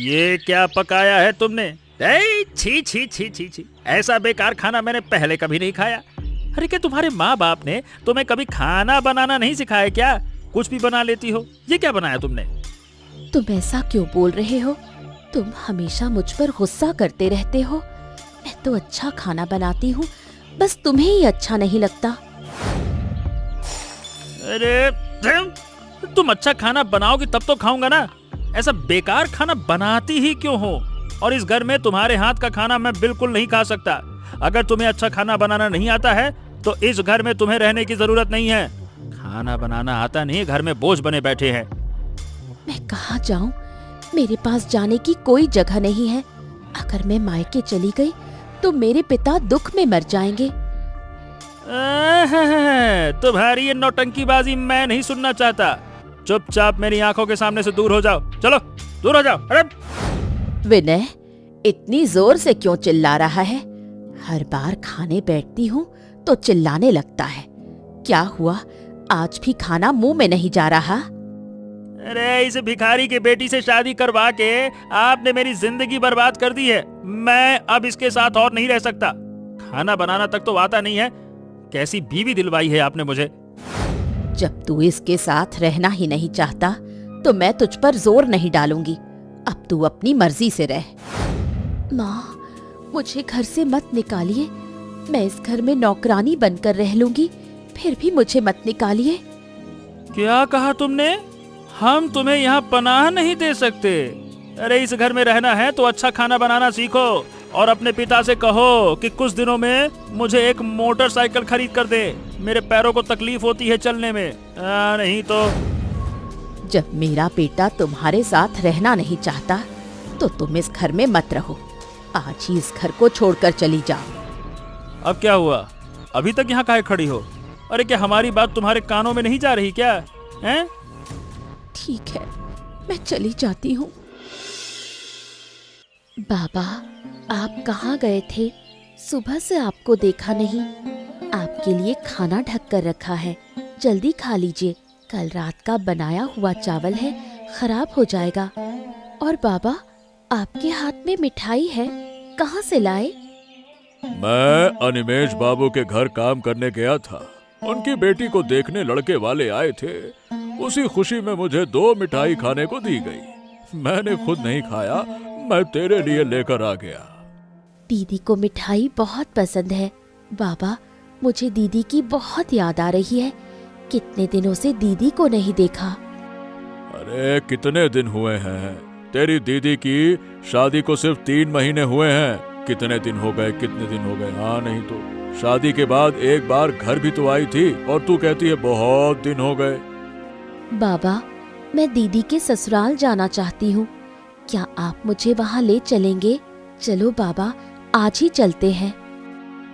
ये क्या पकाया है तुमने? छी छी छी छी छी, ऐसा बेकार खाना मैंने पहले कभी नहीं खाया। अरे क्या तुम्हारे माँ बाप ने तुम्हें कभी खाना बनाना नहीं सिखाया क्या? कुछ भी बना लेती हो। ये क्या बनाया तुमने? तुम ऐसा क्यों बोल रहे हो? तुम हमेशा मुझ पर गुस्सा करते रहते हो। मैं तो अच्छा खाना बनाती हूँ, बस तुम्हें ही अच्छा नहीं लगता। अरे तुम अच्छा खाना बनाओगी तब तो खाऊंगा ना। ऐसा बेकार खाना बनाती ही क्यों हो? और इस घर में तुम्हारे हाथ का खाना मैं बिल्कुल नहीं खा सकता। अगर तुम्हें अच्छा खाना बनाना नहीं आता है तो इस घर में तुम्हें रहने की जरूरत नहीं है। खाना बनाना आता नहीं, घर में बोझ बने बैठे हैं। मैं कहाँ जाऊँ? मेरे पास जाने की कोई जगह नहीं है। अगर मैं मायके चली गई तो मेरे पिता दुख में मर जाएंगे। तुम्हारी ये नौटंकीबाजी मैं नहीं सुनना चाहता। चुपचाप मेरी आंखों के सामने से दूर हो जाओ। चलो दूर हो जाओ। अरे विनय, इतनी जोर से क्यों चिल्ला रहा है? हर बार खाने बैठती हूँ तो चिल्लाने लगता है। क्या हुआ, आज भी खाना मुंह में नहीं जा रहा? अरे इस भिखारी के बेटी से शादी करवा के आपने मेरी जिंदगी बर्बाद कर दी है। मैं अब इसके साथ और नहीं रह सकता। खाना बनाना तक तो आता नहीं है, कैसी बीवी दिलवाई है आपने मुझे। जब तू इसके साथ रहना ही नहीं चाहता तो मैं तुझ पर जोर नहीं डालूंगी। अब तू अपनी मर्जी से रह। माँ, मुझे घर से मत निकालिए। मैं इस घर में नौकरानी बनकर रह लूंगी, फिर भी मुझे मत निकालिए। क्या कहा तुमने? हम तुम्हें यहाँ पनाह नहीं दे सकते। अरे इस घर में रहना है तो अच्छा खाना बनाना सीखो और अपने पिता से कहो कि कुछ दिनों में मुझे एक मोटरसाइकिल खरीद कर दे। मेरे पैरों को तकलीफ होती है चलने में। नहीं तो जब मेरा बेटा तुम्हारे साथ रहना नहीं चाहता तो तुम इस घर में मत रहो। आज ही इस घर को छोड़कर चली जाओ। अब क्या हुआ? अभी तक यहाँ काहे खड़ी हो? अरे क्या हमारी बात तुम्हारे कानों में नहीं जा रही क्या? हैं? ठीक है, मैं चली जाती हूँ। बाबा, आप कहाँ गए थे? सुबह से आपको देखा नहीं। आपके लिए खाना ढक कर रखा है, जल्दी खा लीजिए। कल रात का बनाया हुआ चावल है, खराब हो जाएगा। और बाबा, आपके हाथ में मिठाई है, कहाँ से लाए? मैं अनिमेष बाबू के घर काम करने गया था। उनकी बेटी को देखने लड़के वाले आए थे। उसी खुशी में मुझे 2 मिठाई खाने को दी गई। मैंने खुद नहीं खाया, मैं तेरे लिए लेकर आ गया। दीदी को मिठाई बहुत पसंद है। बाबा, मुझे दीदी की बहुत याद आ रही है। कितने दिनों से दीदी को नहीं देखा। अरे कितने दिन हुए हैं? तेरी दीदी की शादी को सिर्फ 3 महीने हुए हैं। कितने दिन हो गए, कितने दिन हो गए। हाँ नहीं तो शादी के बाद एक बार घर भी तो आई थी और तू कहती है बहुत दिन हो गए। बाबा, मैं दीदी के ससुराल जाना चाहती हूँ। क्या आप मुझे वहाँ ले चलेंगे? चलो बाबा, आज ही चलते हैं।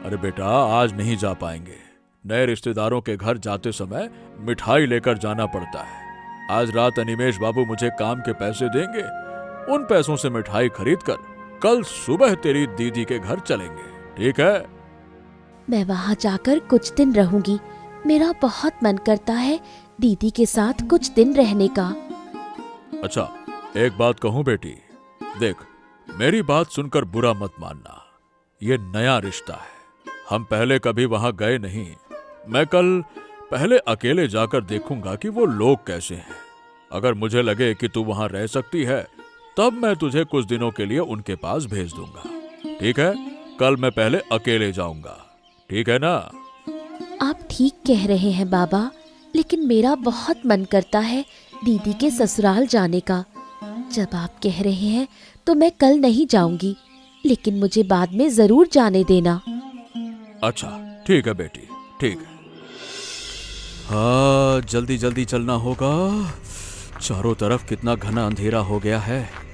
अरे बेटा, आज नहीं जा पाएंगे। नए रिश्तेदारों के घर जाते समय मिठाई लेकर जाना पड़ता है। आज रात अनिमेष बाबू मुझे काम के पैसे देंगे। उन पैसों से मिठाई खरीद कर कल सुबह तेरी दीदी के घर चलेंगे, ठीक है? मैं वहाँ जाकर कुछ दिन रहूंगी। मेरा बहुत मन करता है दीदी के साथ कुछ दिन रहने का। अच्छा, एक बात कहूँ बेटी, देख, मेरी बात सुनकर बुरा मत मानना। ये नया रिश्ता है, हम पहले कभी वहां गए नहीं। मैं कल पहले अकेले जाकर देखूंगा कि वो लोग कैसे हैं। अगर मुझे लगे कि तू वहां रह सकती है तब मैं तुझे कुछ दिनों के लिए उनके पास भेज दूंगा, ठीक है? कल मैं पहले अकेले जाऊंगा, ठीक है ना? आप ठीक कह रहे हैं बाबा, लेकिन मेरा बहुत मन करता है दीदी के ससुराल जाने का। जब आप कह रहे हैं तो मैं कल नहीं जाऊंगी, लेकिन मुझे बाद में जरूर जाने देना। अच्छा ठीक है बेटी, ठीक है। हाँ, जल्दी जल्दी चलना होगा। चारों तरफ कितना घना अंधेरा हो गया है।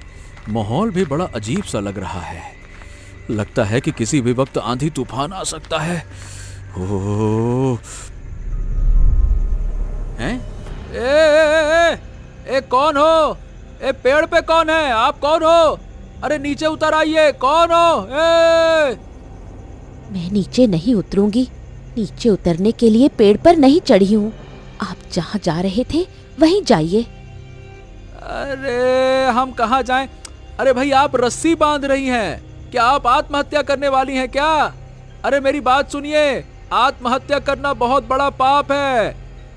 माहौल भी बड़ा अजीब सा लग रहा है। लगता है कि किसी भी वक्त आंधी तूफान आ सकता है। ओह, हैं? ए, कौन हो? ए, पेड़ पे कौन है? आप कौन हो? अरे नीचे उतर आइए, कौन हो? मैं नीचे नहीं उतरूंगी। नीचे उतरने के लिए पेड़ पर नहीं चढ़ी हूँ। आप जहाँ जा रहे थे वहीं जाइए। अरे हम कहाँ जाएं? अरे भाई, आप रस्सी बांध रही हैं। क्या आप आत्महत्या करने वाली हैं क्या? अरे मेरी बात सुनिए, आत्महत्या करना बहुत बड़ा पाप है।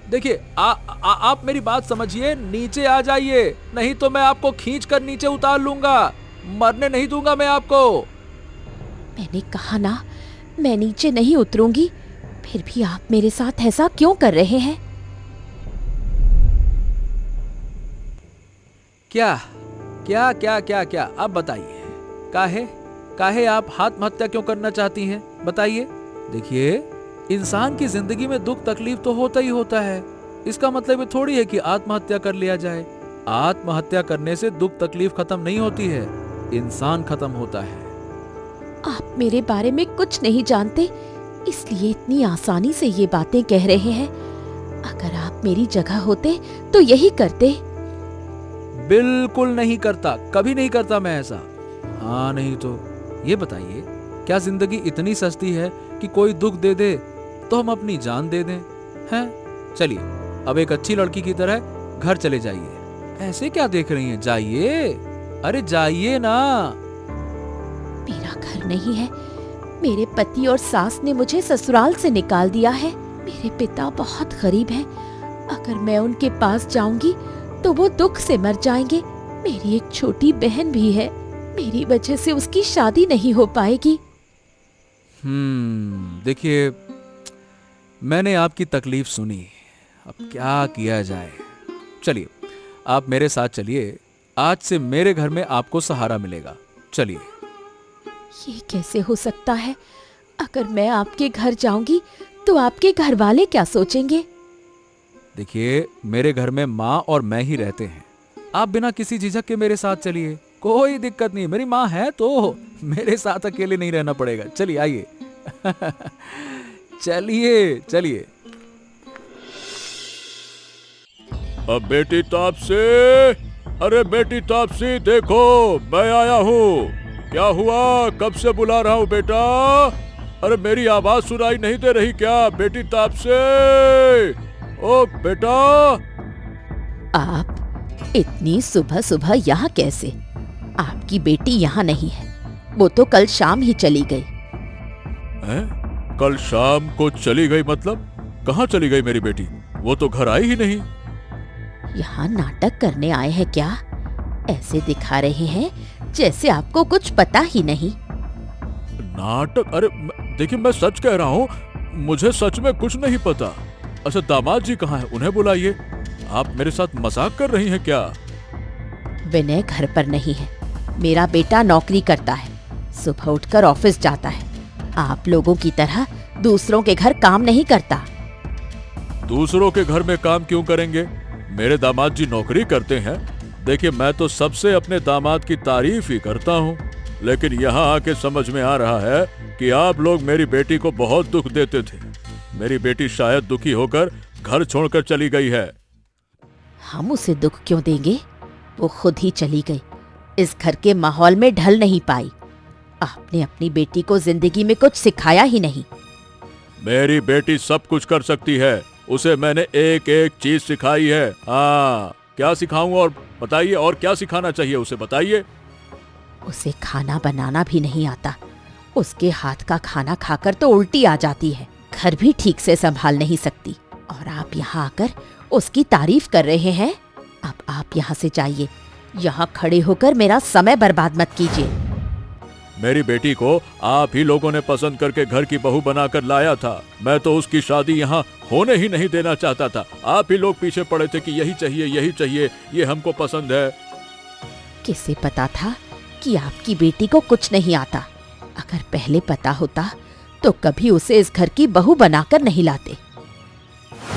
देखिए, आप मेरी बात समझिए, नीचे आ जाइए, नहीं तो मैं आपको खींच कर नीचे उतार लूंगा। मरने नहीं दूंगा मैं आपको। मैंने कहा ना, मैं नीचे नहीं उतरूंगी। फिर भी आप मेरे साथ ऐसा क्यों कर रहे हैं? क्या क्या क्या क्या क्या आप बताइए, काहे आप आत्महत्या क्यों करना चाहती हैं? बताइए। देखिए, इंसान की जिंदगी में दुख तकलीफ तो होता ही होता है। इसका मतलब ये थोड़ी है कि आत्महत्या कर लिया जाए। आत्महत्या करने से दुख तकलीफ खत्म नहीं होती है, इंसान खत्म होता है। आप मेरे बारे में कुछ नहीं जानते, इसलिए इतनी आसानी से ये बातें कह रहे हैं। अगर आप मेरी जगह होते तो यही करते। बिल्कुल नहीं करता, कभी नहीं करता मैं ऐसा। हाँ, नहीं तो ये बताइए, क्या जिंदगी इतनी सस्ती है कि कोई दुख दे दे तो हम अपनी जान दे दें? हैं? चलिए, अब एक अच्छी लड़की की तरह घर चले जाइए। ऐसे क्या देख रही हैं? जाइए, अरे जाइए ना। मेरा घर नहीं है। मेरे पति और सास ने मुझे ससुराल से निकाल दिया है। मेरे पिता बहुत गरीब हैं। अगर मैं उनके पास जाऊंगी तो वो दुख से मर जाएंगे। मेरी एक छोटी बहन भी है, मेरी वजह से उसकी शादी नहीं हो पाएगी। देखिए, मैंने आपकी तकलीफ सुनी, अब क्या किया जाए। चलिए, आप मेरे साथ चलिए। आज से मेरे घर में आपको सहारा मिलेगा। चलिए। ये कैसे हो सकता है? अगर मैं आपके घर जाऊंगी तो आपके घर वाले क्या सोचेंगे? देखिए, मेरे घर में माँ और मैं ही रहते हैं। आप बिना किसी झिझक के मेरे साथ चलिए, कोई दिक्कत नहीं। मेरी माँ है तो मेरे साथ अकेले नहीं रहना पड़ेगा। चलिए, आइए। चलिए चलिए। अब बेटी तापसी, अरे बेटी तापसी, देखो मैं आया हूँ। क्या हुआ? कब से बुला रहा हूँ बेटा। अरे मेरी आवाज सुनाई नहीं दे रही क्या बेटी तापसी? ओ बेटा। आप इतनी सुबह सुबह यहाँ कैसे? आपकी बेटी यहाँ नहीं है, वो तो कल शाम ही चली गई। हैं? कल शाम को चली गई मतलब? कहाँ चली गई मेरी बेटी? वो तो घर आई ही नहीं। यहाँ नाटक करने आए हैं क्या? ऐसे दिखा रहे हैं जैसे आपको कुछ पता ही नहीं। नाटक? अरे देखिए, मैं सच कह रहा हूँ, मुझे सच में कुछ नहीं पता। अच्छा, दामाद जी कहाँ हैं? उन्हें बुलाइए। आप मेरे साथ मजाक कर रही हैं क्या? विनय घर पर नहीं है। मेरा बेटा नौकरी करता है, सुबह उठकर ऑफिस जाता है। आप लोगों की तरह दूसरों के घर काम नहीं करता। दूसरों के घर में काम क्यों करेंगे? मेरे दामाद जी नौकरी करते हैं। देखिए, मैं तो सबसे अपने दामाद की तारीफ ही करता हूँ, लेकिन यहाँ आके समझ में आ रहा है कि आप लोग मेरी बेटी को बहुत दुख देते थे। मेरी बेटी शायद दुखी होकर घर छोड़कर चली गई है। हम उसे दुख क्यों देंगे? वो खुद ही चली गई। इस घर के माहौल में ढल नहीं पाई। आपने अपनी बेटी को जिंदगी में कुछ सिखाया ही नहीं। मेरी बेटी सब कुछ कर सकती है, उसे मैंने एक एक चीज सिखाई है। हाँ, क्या सिखाऊं? और बताइए, और क्या सिखाना चाहिए उसे, बताइए। उसे खाना बनाना भी नहीं आता। उसके हाथ का खाना खाकर तो उल्टी आ जाती है। घर भी ठीक से संभाल नहीं सकती, और आप यहाँ आकर उसकी तारीफ कर रहे हैं। अब आप यहाँ से जाइए। यहाँ खड़े होकर मेरा समय बर्बाद मत कीजिए। मेरी बेटी को आप ही लोगों ने पसंद करके घर की बहू बनाकर लाया था। मैं तो उसकी शादी यहाँ होने ही नहीं देना चाहता था। आप ही लोग पीछे पड़े थे कि यही चाहिए, यही चाहिए, ये हमको पसंद है। किसे पता था कि आपकी बेटी को कुछ नहीं आता? अगर पहले पता होता तो कभी उसे इस घर की बहू बनाकर नहीं लाते।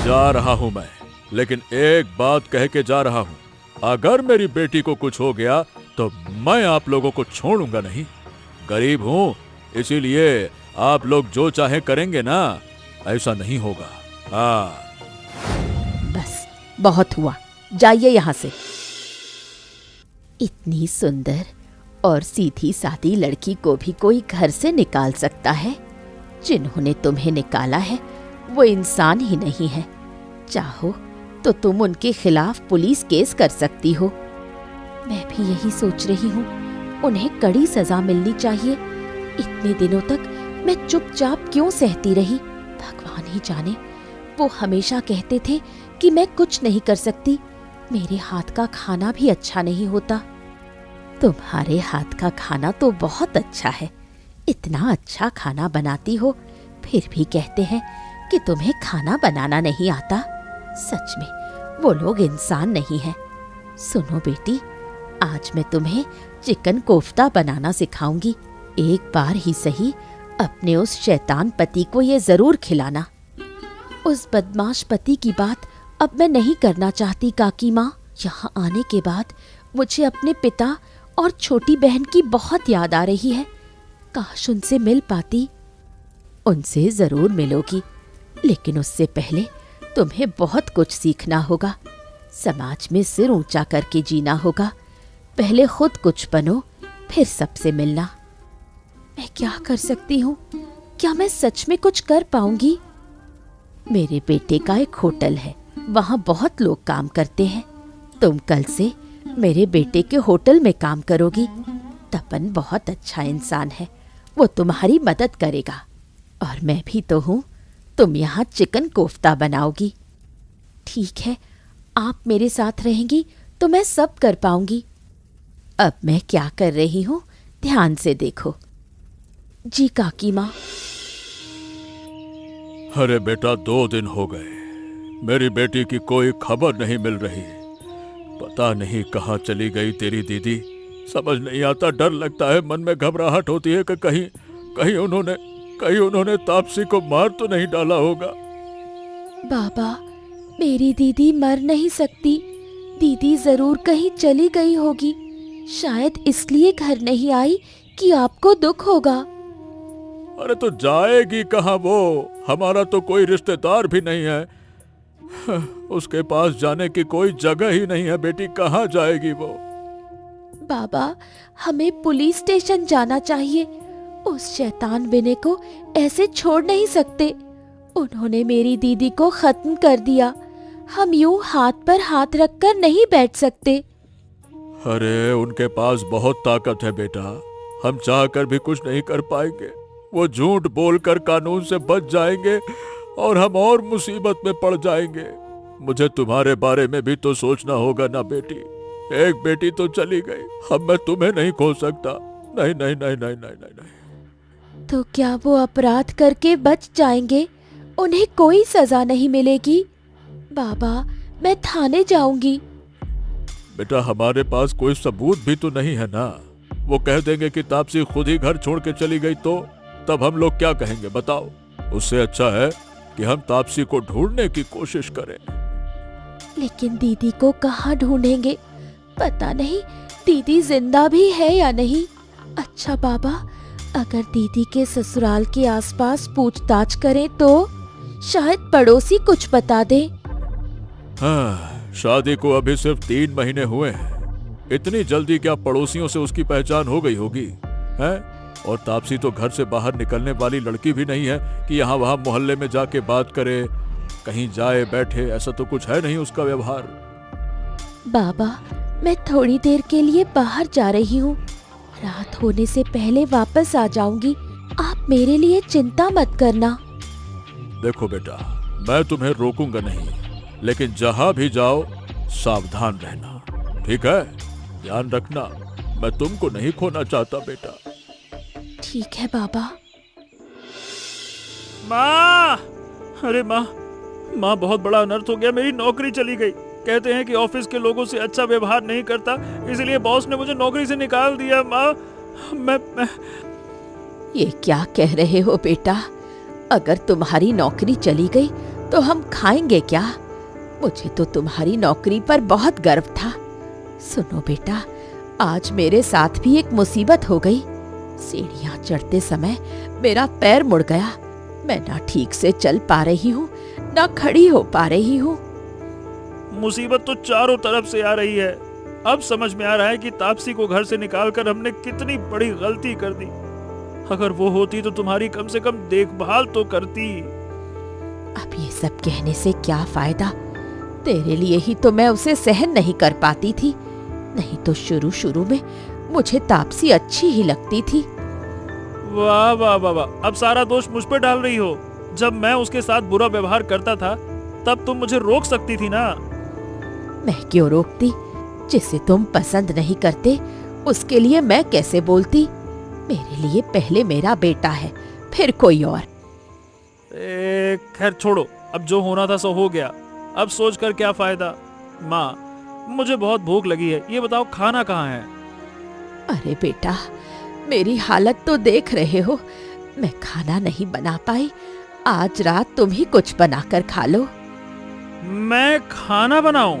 जा रहा हूँ मैं, लेकिन एक बात कह के जा रहा हूँ। अगर मेरी बेटी को कुछ हो गया तो मैं आप लोगों को छोड़ूंगा नहीं। गरीब हूँ, इसीलिए आप लोग जो चाहे करेंगे ना, ऐसा नहीं होगा। हाँ, बस बहुत हुआ, जाइए यहाँ से। इतनी सुंदर और सीधी सादी लड़की को भी कोई घर से निकाल सकता है? जिन्होंने तुम्हें निकाला है वो इंसान ही नहीं है। चाहो तो तुम उनके खिलाफ पुलिस केस कर सकती हो। मैं भी यही सोच रही हूँ उन्हें कड़ी सजा मिलनी चाहिए। इतने दिनों तक मैं चुपचाप क्यों सहती रही, भगवान ही जाने। वो हमेशा कहते थे कि मैं कुछ नहीं कर सकती, मेरे हाथ का खाना भी अच्छा नहीं होता। तुम्हारे हाथ का खाना तो बहुत अच्छा है, इतना अच्छा खाना बनाती हो, फिर भी कहते हैं कि तुम्हें खाना बनाना नहीं आता। सच में वो लोग इंसान नहीं हैं। सुनो बेटी, आज मैं तुम्हें चिकन कोफ्ता बनाना सिखाऊंगी। एक बार ही सही अपने उस शैतान पति को ये जरूर खिलाना। उस बदमाश पति की बात अब मैं नहीं करना चाहती काकी माँ। यहाँ आने के बाद मुझे अपने पिता और छोटी बहन की बहुत याद आ रही है। काश उनसे मिल पाती। उनसे जरूर मिलोगी, लेकिन उससे पहले तुम्हें बहुत कुछ सीखना होगा। समाज में सिर ऊंचा करके जीना होगा। पहले खुद कुछ बनो, फिर सबसे मिलना। मैं क्या कर सकती हूँ? क्या मैं सच में कुछ कर पाऊंगी? मेरे बेटे का एक होटल है, वहाँ बहुत लोग काम करते हैं। तुम कल से मेरे बेटे के होटल में काम करोगी। तपन बहुत अच्छा इंसान है, वो तुम्हारी मदद करेगा। और मैं भी तो हूँ, तुम यहाँ चिकन कोफ्ता बनाओगी। ठीक है, आप मेरे साथ रहेंगी तो मैं सब कर पाऊंगी। अब मैं क्या कर रही हूँ, ध्यान से देखो। जी काकी माँ। अरे बेटा, 2 दिन हो गए, मेरी बेटी की कोई खबर नहीं मिल रही। पता नहीं कहाँ चली गई तेरी दीदी, समझ नहीं आता। डर लगता है, मन में घबराहट होती है कि कहीं उन्होंने तापसी को मार तो नहीं डाला होगा। बाबा, मेरी दीदी मर नहीं सकती। दीदी जरूर कहीं चली गई होगी। शायद इसलिए घर नहीं आई कि आपको दुख होगा। अरे तो जाएगी कहाँ वो? हमारा तो कोई रिश्तेदार भी नहीं है। उसके पास जाने की कोई जगह ही नहीं है। बेटी कहाँ जाएगी वो? बाबा, हमें पुलिस स्टेशन जाना चाहिए। उस शैतान बिने को ऐसे छोड़ नहीं सकते। उन्होंने मेरी दीदी को खत्म कर दिया। हम यूं हाथ पर हाथ रखकर नहीं बैठ सकते। अरे उनके पास बहुत ताकत है बेटा, हम चाहकर भी कुछ नहीं कर पाएंगे। वो झूठ बोलकर कानून से बच जाएंगे और हम और मुसीबत में पड़ जाएंगे। मुझे तुम्हारे बारे में भी तो सोचना होगा ना बेटी। एक बेटी तो चली गई, अब मैं तुम्हें नहीं खो सकता। नहीं नहीं नहीं नहीं नहीं नहीं, नहीं। तो क्या वो अपराध करके बच जाएंगे? उन्हें कोई सजा नहीं मिलेगी? बाबा, मैं थाने जाऊंगी। बेटा, हमारे पास कोई सबूत भी तो नहीं है ना। वो कह देंगे कि तापसी खुद ही घर छोड़ के चली गई, तो तब हम लोग क्या कहेंगे बताओ? उससे अच्छा है कि हम तापसी को ढूंढने की कोशिश करें। लेकिन दीदी को कहाँ ढूंढेंगे? पता नहीं दीदी जिंदा भी है या नहीं। अच्छा बाबा, अगर दीदी के ससुराल के आसपास पूछताछ करें तो शायद पड़ोसी कुछ बता दे। हाँ, शादी को अभी सिर्फ 3 महीने हुए हैं। इतनी जल्दी क्या पड़ोसियों से उसकी पहचान हो गई होगी? हैं? और तापसी तो घर से बाहर निकलने वाली लड़की भी नहीं है कि यहाँ वहाँ मोहल्ले में जाके बात करे, कहीं जाए बैठे। ऐसा तो कुछ है नहीं उसका व्यवहार। बाबा, मैं थोड़ी देर के लिए बाहर जा रही हूँ। रात होने से पहले वापस आ जाऊंगी। आप मेरे लिए चिंता मत करना। देखो बेटा, मैं तुम्हें रोकूंगा नहीं, लेकिन जहां भी जाओ सावधान रहना, ठीक है? ध्यान रखना, मैं तुमको नहीं खोना चाहता बेटा। ठीक है बाबा। माँ! अरे माँ, बहुत बड़ा अनर्थ हो गया। मेरी नौकरी चली गई। कहते हैं कि ऑफिस के लोगों से अच्छा व्यवहार नहीं करता, इसलिए बॉस ने मुझे नौकरी से निकाल दिया। माँ, मैं ये क्या कह रहे हो बेटा? अगर तुम्हारी नौकरी चली गई तो हम खाएंगे क्या? मुझे तो तुम्हारी नौकरी पर बहुत गर्व था। सुनो बेटा, आज मेरे साथ भी एक मुसीबत हो गई। सीढ़ियाँ चढ़ते समय मेरा पैर मुड़ गया। मैं ना ठीक से चल पा रही हूँ, ना खड़ी हो पा रही हूँ। मुसीबत तो चारों तरफ से आ रही है। अब समझ में आ रहा है कि तापसी को घर से निकालकर हमने कितनी बड़ी गलती कर दी। अगर वो होती तो तुम्हारी कम से कम देखभाल तो करती। अब ये सब कहने से क्या फायदा? तेरे लिए ही तो मैं उसे सहन नहीं कर पाती थी। नहीं तो शुरू शुरू में मुझे तापसी अच्छी ही लगती थी। वाह वाह वाह वाह, अब सारा दोष मुझ पे डाल रही हो। जब मैं उसके साथ बुरा व्यवहार करता था तब तुम मुझे रोक सकती थी ना। मैं क्यों रोकती? जिसे तुम पसंद नहीं करते उसके लिए मैं कैसे बोलती? मेरे लिए पहले मेरा बेटा है, फिर कोई और। खैर छोड़ो, अब जो होना था सो हो गया। अब सोच कर क्या फायदा। माँ, मुझे बहुत भूख लगी है, ये बताओ खाना कहाँ है? अरे बेटा, मेरी हालत तो देख रहे हो, मैं खाना नहीं बना पाई। आज रात तुम ही कुछ बनाकर खा लो। मैं खाना बनाऊं?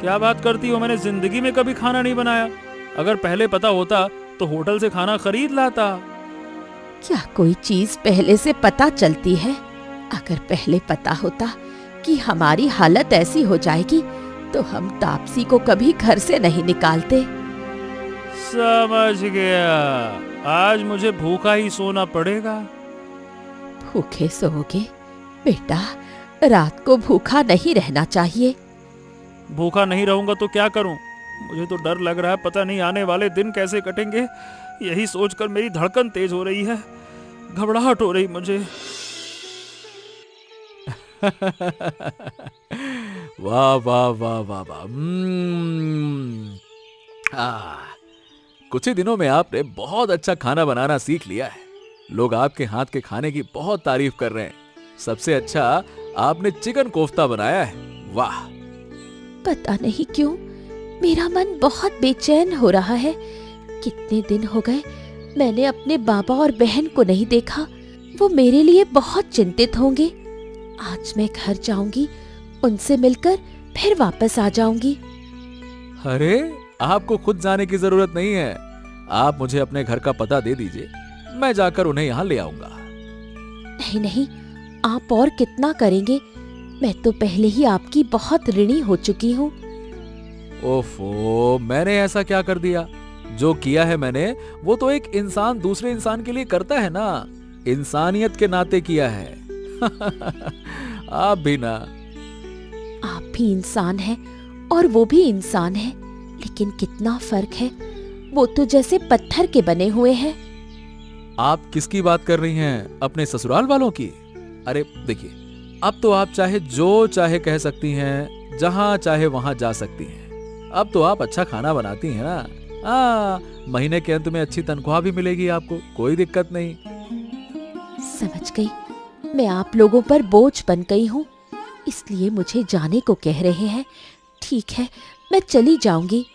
क्या बात करती हो, मैंने जिंदगी में कभी खाना नहीं बनाया। अगर पहले पता होता तो होटल से खाना खरीद लाता। क्या कोई चीज पहले से पता चलती है? अगर पहले पता होता कि हमारी हालत ऐसी हो जाएगी तो हम तापसी को कभी घर से नहीं निकालते। समझ गया, आज मुझे भूखा ही सोना पड़ेगा। भूखे सोओगे? बेटा, रात को भूखा नहीं रहना चाहिए। भूखा नहीं रहूंगा तो क्या करूं? मुझे तो डर लग रहा है, पता नहीं आने वाले दिन कैसे कटेंगे। यही सोचकर मेरी धड़कन तेज हो रही है, घबराहट हो रही मुझे। वाह वाह वाह वाह वाह। कुछ ही दिनों में आपने बहुत अच्छा खाना बनाना सीख लिया है। लोग आपके हाथ के खाने की बहुत तारीफ कर रहे हैं। सबसे अच्छा आपने चिकन कोफ्ता बनाया है। वाह। पता नहीं क्यों मेरा मन बहुत बेचैन हो रहा है। कितने दिन हो गए मैंने अपने बाबा और बहन को नहीं देखा। वो मेरे लिए बहुत चिंतित होंगे। आज मैं घर जाऊंगी, उनसे मिलकर फिर वापस आ जाऊंगी। अरे, आपको खुद जाने की जरूरत नहीं है। आप मुझे अपने घर का पता दे दीजिए, मैं जाकर उन्हें यहाँ ले आऊंगा। नहीं नहीं, आप और कितना करेंगे? मैं तो पहले ही आपकी बहुत ऋणी हो चुकी हूँ। ओफो, मैंने ऐसा क्या कर दिया? जो किया है मैंने वो तो एक इंसान दूसरे इंसान के लिए करता है ना, इंसानियत के नाते किया है। आप भी ना। आप भी इंसान हैं और वो भी इंसान है, लेकिन कितना फर्क है। वो तो जैसे पत्थर के बने हुए हैं। आप किसकी बात कर रही हैं? अपने ससुराल वालों की? अरे देखिए, अब तो आप चाहे जो चाहे कह सकती हैं, जहां चाहे वहां जा सकती हैं। अब तो आप अच्छा खाना बनाती हैं ना। महीने के अंत में अच्छी तनख्वाह भी मिलेगी आपको, कोई दिक्कत नहीं। समझ गई, मैं आप लोगों पर बोझ बन गई हूँ, इसलिए मुझे जाने को कह रहे हैं। ठीक है, मैं चली जाऊंगी।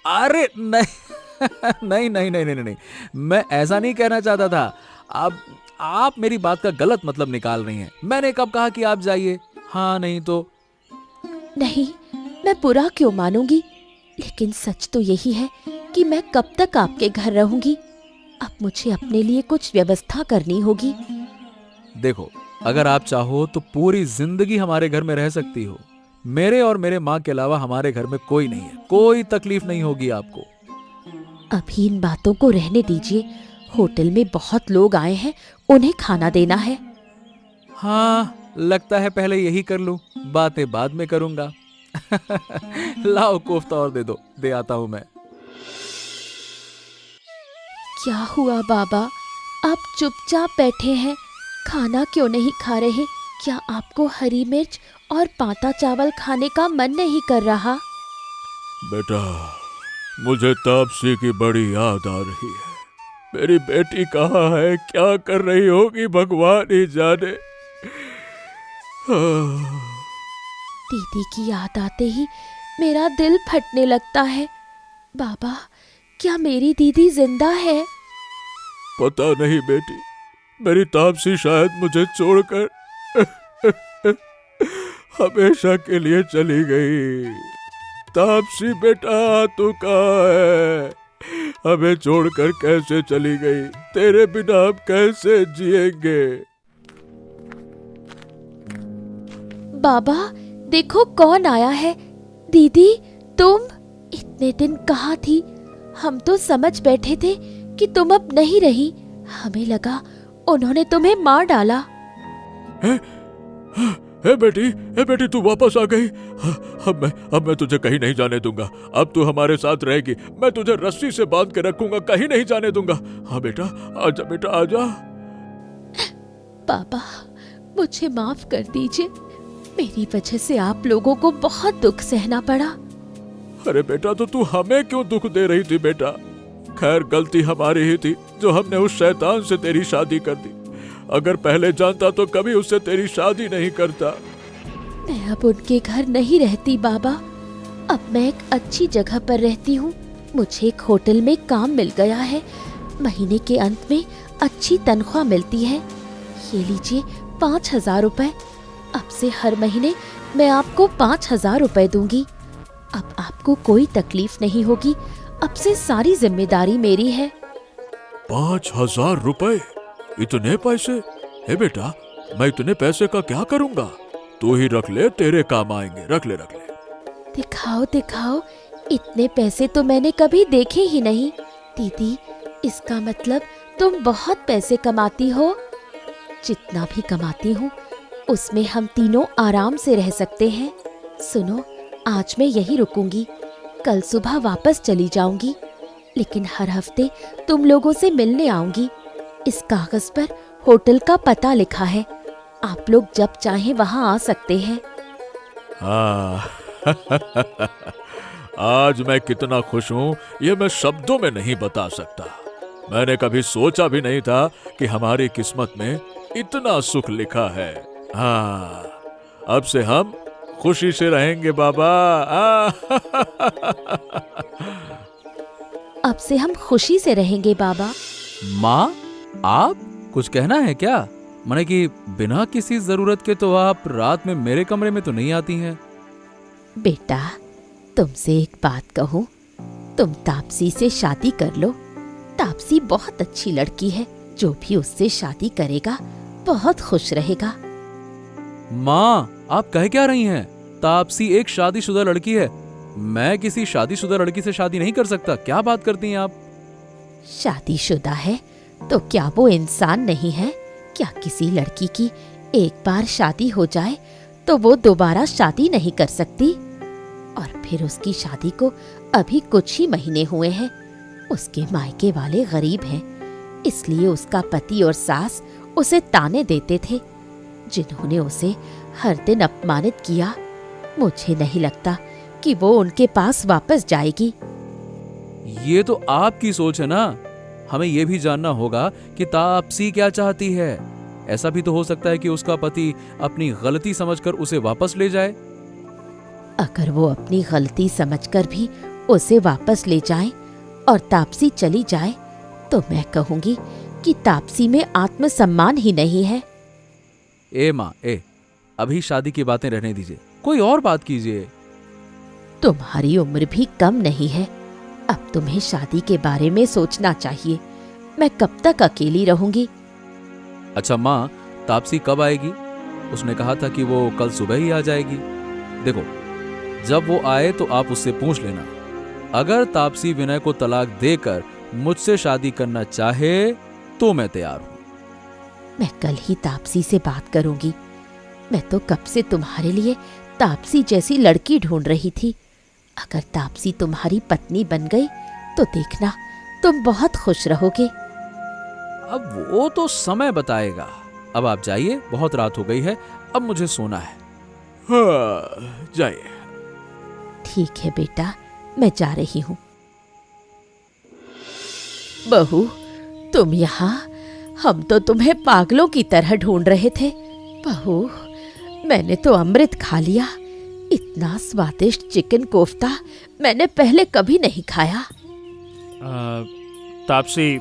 अरे नहीं नहीं नहीं नहीं नहीं नहीं, मैं ऐसा नहीं कहना चाहता था। आप मेरी बात का गलत मतलब निकाल रही हैं। मैंने कब कहा कि आप जाइए? हाँ नहीं तो? नहीं, मैं बुरा क्यों मानूंगी, लेकिन सच तो यही है कि मैं कब तक आपके घर रहूंगी। अब मुझे अपने लिए कुछ व्यवस्था करनी होगी। देखो, अगर आप चाहो तो पूरी जिंदगी हमारे घर में रह सकती हो। मेरे और मेरे माँ के अलावा हमारे घर में कोई नहीं है, कोई तकलीफ नहीं होगी आपको। अभी इन बातों को रहने दीजिए। होटल में बहुत लोग आए हैं, उन्हें खाना देना है। हाँ, लगता है पहले यही कर लूं, बातें बाद में करूंगा। लाओ कोफ्ता और दे दो, दे आता हूं मैं। क्या हुआ बाबा, आप चुपचाप बैठे हैं, खाना क्यों नहीं खा रहे? क्या आपको हरी मिर्च और पांता चावल खाने का मन नहीं कर रहा? बेटा, मुझे तापसी की बड़ी याद आ रही है। मेरी बेटी कहाँ है, क्या कर रही होगी, भगवान ही जाने। दीदी की याद आते ही मेरा दिल फटने लगता है। बाबा, क्या मेरी दीदी जिंदा है? पता नहीं बेटी, मेरी तापसी शायद मुझे छोड़कर हमेशा के लिए चली गई। तापसी बेटा, तू कहाँ है? हमें छोड़कर कैसे चली गई? तेरे बिना हम कैसे जिएंगे? बाबा, देखो कौन आया है। दीदी, तुम इतने दिन कहाँ थी? हम तो समझ बैठे थे कि तुम अब नहीं रही। हमें लगा उन्होंने तुम्हें मार डाला। हे बेटी तू वापस आ गई। अब मैं तुझे कहीं नहीं जाने दूंगा। अब तू हमारे साथ रहेगी। मैं तुझे रस्सी से बांध के रखूंगा, कहीं नहीं जाने दूंगा। हाँ बेटा, बेटा आजा। पापा, मुझे माफ कर दीजिए। मेरी वजह से आप लोगों को बहुत दुख सहना पड़ा। अरे बेटा, तो तू हमें क्यों दुख दे रही थी बेटा? खैर, गलती हमारी ही थी जो हमने उस शैतान से तेरी शादी कर दी। अगर पहले जानता तो कभी उससे तेरी शादी नहीं करता। मैं अब उनके घर नहीं रहती बाबा। अब मैं एक अच्छी जगह पर रहती हूँ। मुझे एक होटल में काम मिल गया है। महीने के अंत में अच्छी तनख्वाह मिलती है। ये लीजिए 5,000 रुपए। अब से हर महीने मैं आपको 5,000 रुपए दूंगी। अब आपको कोई तकलीफ नहीं होगी। अब से सारी जिम्मेदारी मेरी है। 5,000 रुपए? इतने पैसे? हे बेटा, मैं इतने पैसे का क्या करूंगा? तू ही रख ले, तेरे काम आएंगे। रख ले। दिखाओ। इतने पैसे तो मैंने कभी देखे ही नहीं। दीदी, इसका मतलब तुम बहुत पैसे कमाती हो। जितना भी कमाती हूँ उसमें हम तीनों आराम से रह सकते हैं। सुनो, आज मैं यहीं रुकूंगी। कल सुबह वापस चली जाऊंगी, लेकिन हर हफ्ते तुम लोगों से मिलने आऊंगी। इस कागज पर होटल का पता लिखा है। आप लोग जब चाहें वहां आ सकते हैं। हाँ। आज मैं कितना खुश हूँ ये मैं शब्दों में नहीं बता सकता। मैंने कभी सोचा भी नहीं था कि हमारी किस्मत में इतना सुख लिखा है। हाँ, अब से हम खुशी से रहेंगे बाबा। अब से हम खुशी से रहेंगे बाबा। माँ, आप कुछ कहना है क्या? माने कि बिना किसी जरूरत के तो आप रात में मेरे कमरे में तो नहीं आती हैं। बेटा, तुमसे एक बात कहूँ, तुम तापसी से शादी कर लो। तापसी बहुत अच्छी लड़की है। जो भी उससे शादी करेगा बहुत खुश रहेगा। माँ, आप कह क्या रही हैं? तापसी एक शादीशुदा लड़की है। मैं किसी शादीशुदा लड़की से शादी नहीं कर सकता। क्या बात करती हैं आप? शादीशुदा है तो क्या वो इंसान नहीं है? क्या किसी लड़की की एक बार शादी हो जाए तो वो दोबारा शादी नहीं कर सकती? और फिर उसकी शादी को अभी कुछ ही महीने हुए हैं। उसके मायके वाले गरीब हैं, इसलिए उसका पति और सास उसे ताने देते थे, जिन्होंने उसे हर दिन अपमानित किया। मुझे नहीं लगता कि वो उनके पास वापस जाएगी। ये तो आपकी सोच है ना। हमें ये भी जानना होगा कि तापसी क्या चाहती है। ऐसा भी तो हो सकता है कि उसका पति अपनी गलती समझकर उसे वापस ले जाए। अगर वो अपनी गलती समझकर भी उसे वापस ले जाए और तापसी चली जाए तो मैं कहूंगी कि तापसी में आत्मसम्मान ही नहीं है। ए माँ, अभी शादी की बातें रहने दीजिए, कोई और बात कीजिए। तुम्हारी उम्र भी कम नहीं है। अब तुम्हें शादी के बारे में सोचना चाहिए। मैं कब तक अकेली रहूंगी? अच्छा माँ, तापसी कब आएगी? उसने कहा था कि वो कल सुबह ही आ जाएगी। देखो, जब वो आए तो आप उससे पूछ लेना। अगर तापसी विनय को तलाक देकर मुझसे शादी करना चाहे तो मैं तैयार हूं। मैं कल ही तापसी से बात करूंगी। मैं तो कब से तुम्हारे लिए तापसी जैसी लड़की ढूंढ रही थी। अगर तापसी तुम्हारी पत्नी बन गई तो देखना, तुम बहुत खुश रहोगे। अब वो तो समय बताएगा। अब आप जाइए, बहुत रात हो गई है, अब मुझे सोना है। हाँ, जाइए। ठीक है बेटा, मैं जा रही हूँ। बहू, तुम यहाँ? हम तो तुम्हें पागलों की तरह ढूंढ रहे थे। बहू, मैंने तो अमृत खा लिया। इतना स्वादिष्ट चिकन कोफ्ता मैंने पहले कभी नहीं खाया। तापसी,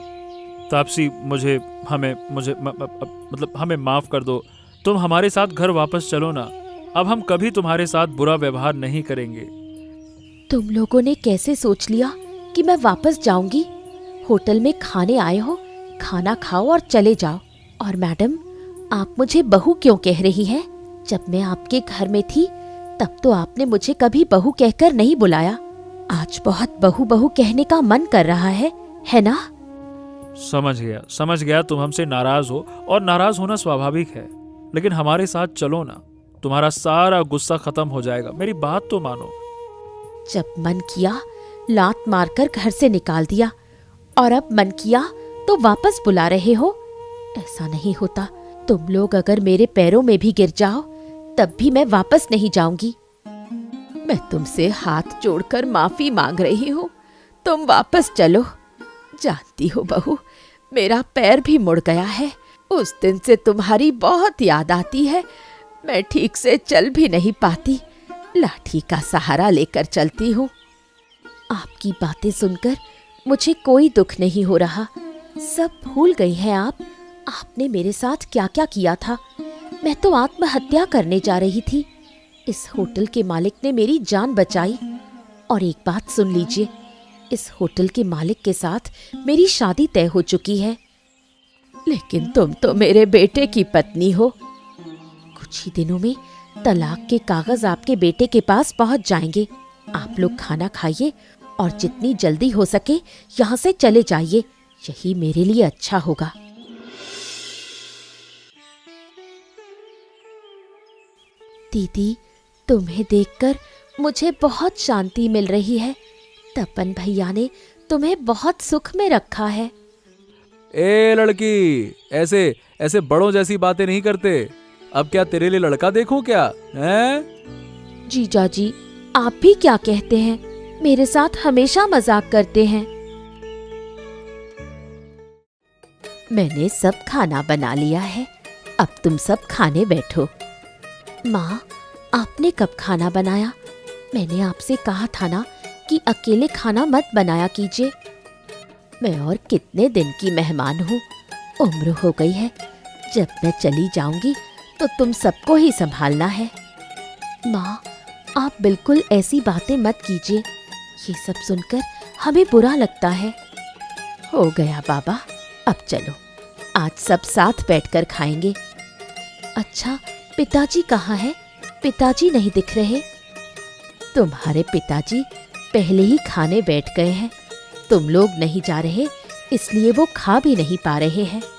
हमें माफ कर दो। तुम हमारे साथ घर वापस चलो ना। अब हम कभी तुम्हारे साथ बुरा व्यवहार नहीं करेंगे। तुम लोगों ने कैसे सोच लिया कि मैं वापस जाऊंगी? होटल में खाने आए हो, खाना खाओ और चले जाओ। और मैडम, आप मुझे बहू क्यों कह रही हैं? जब मैं आपके घर में थी तब तो आपने मुझे कभी बहू कहकर नहीं बुलाया। आज बहुत बहू बहू कहने का मन कर रहा है ना? समझ गया तुम हमसे नाराज हो, और नाराज होना स्वाभाविक है, लेकिन हमारे साथ चलो ना। तुम्हारा सारा गुस्सा खत्म हो जाएगा। मेरी बात तो मानो। जब मन किया लात मारकर घर से निकाल दिया और अब मन किया तो वापस बुला रहे हो। ऐसा नहीं होता। तुम लोग अगर मेरे पैरों में भी गिर जाओ तब भी मैं वापस नहीं जाऊंगी। मैं तुमसे हाथ जोड़कर माफी मांग रही हूँ, तुम वापस चलो। जानती हो बहू, मेरा पैर भी मुड़ गया है। उस दिन से तुम्हारी बहुत याद आती है। मैं ठीक से चल भी नहीं पाती, लाठी का सहारा लेकर चलती हूँ। आपकी बातें सुनकर मुझे कोई दुख नहीं हो रहा। सब भूल गई हैं आप। आपने मेरे साथ क्या क्या किया था। मैं तो आत्महत्या करने जा रही थी। इस होटल के मालिक ने मेरी जान बचाई। और एक बात सुन लीजिए, इस होटल के मालिक के साथ मेरी शादी तय हो चुकी है। लेकिन तुम तो मेरे बेटे की पत्नी हो। कुछ ही दिनों में तलाक के कागज आपके बेटे के पास पहुंच जाएंगे। आप लोग खाना खाइए और जितनी जल्दी हो सके यहाँ से चले जाइए। यही मेरे लिए अच्छा होगा। दीदी, तुम्हें देखकर मुझे बहुत शांति मिल रही है। तपन भैया ने तुम्हें बहुत सुख में रखा है। ए लड़की, ऐसे ऐसे बड़ों जैसी बातें नहीं करते। अब क्या तेरे लिए लड़का देखूं क्या? हैं? जीजा जी, आप भी क्या कहते हैं? मेरे साथ हमेशा मजाक करते हैं। मैंने सब खाना बना लिया है, अब तुम सब खाने बैठो। माँ, आपने कब खाना बनाया? मैंने आपसे कहा था ना कि अकेले खाना मत बनाया कीजिए। मैं और कितने दिन की मेहमान हूँ। उम्र हो गई है, जब मैं चली जाऊंगी तो तुम सबको ही संभालना है। माँ, आप बिल्कुल ऐसी बातें मत कीजिए। ये सब सुनकर हमें बुरा लगता है। हो गया बाबा, अब चलो, आज सब साथ बैठकर खाएंगे। अच्छा, पिताजी कहाँ हैं? पिताजी नहीं दिख रहे। तुम्हारे पिताजी पहले ही खाने बैठ गए हैं। तुम लोग नहीं जा रहे, इसलिए वो खा भी नहीं पा रहे हैं।